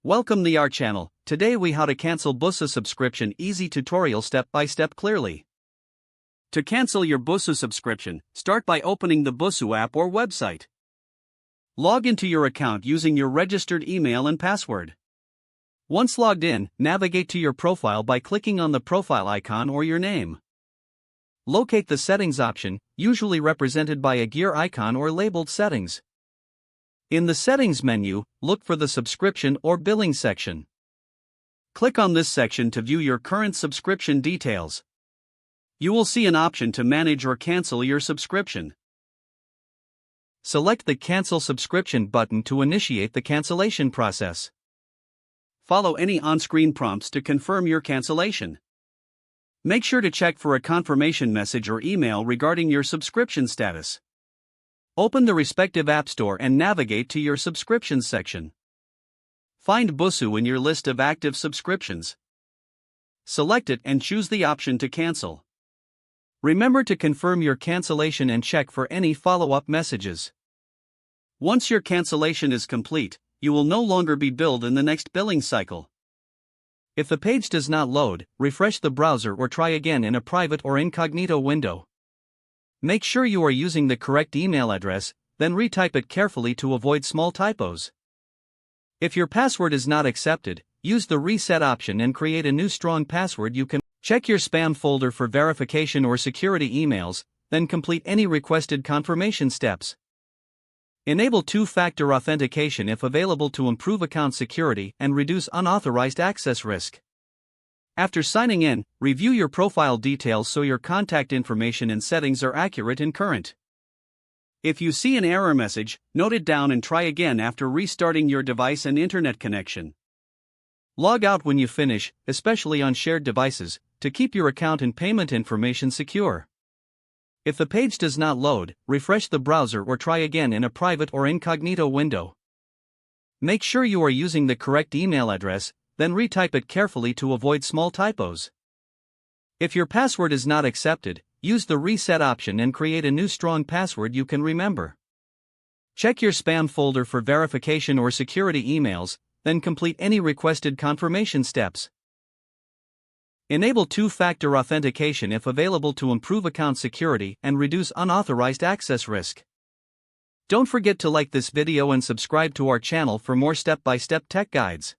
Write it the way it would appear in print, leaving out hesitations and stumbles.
Welcome to our channel. Today we how to cancel Busuu subscription easy tutorial step by step clearly. To cancel your Busuu subscription, start by opening the Busuu app or website. Log into your account using your registered email and password. Once logged in, navigate to your profile by clicking on the profile icon or your name. Locate the settings option, usually represented by a gear icon or labeled settings. In the settings menu, look for the subscription or billing section. Click on this section to view your current subscription details. You will see an option to manage or cancel your subscription. Select the Cancel Subscription button to initiate the cancellation process. Follow any on-screen prompts to confirm your cancellation. Make sure to check for a confirmation message or email regarding your subscription status. Open the respective app store and navigate to your subscriptions section. Find Busuu in your list of active subscriptions. Select it and choose the option to cancel. Remember to confirm your cancellation and check for any follow-up messages. Once your cancellation is complete, you will no longer be billed in the next billing cycle. If the page does not load, refresh the browser or try again in a private or incognito window. Make sure you are using the correct email address, then retype it carefully to avoid small typos. If your password is not accepted, use the reset option and create a new strong password. You can check your spam folder for verification or security emails, then complete any requested confirmation steps. Enable two-factor authentication if available to improve account security and reduce unauthorized access risk. After signing in, review your profile details so your contact information and settings are accurate and current. If you see an error message, note it down and try again after restarting your device and internet connection. Log out when you finish, especially on shared devices, to keep your account and payment information secure. If the page does not load, refresh the browser or try again in a private or incognito window. Make sure you are using the correct email address, then retype it carefully to avoid small typos. If your password is not accepted, use the reset option and create a new strong password you can remember. Check your spam folder for verification or security emails, then complete any requested confirmation steps. Enable two-factor authentication if available to improve account security and reduce unauthorized access risk. Don't forget to like this video and subscribe to our channel for more step-by-step tech guides.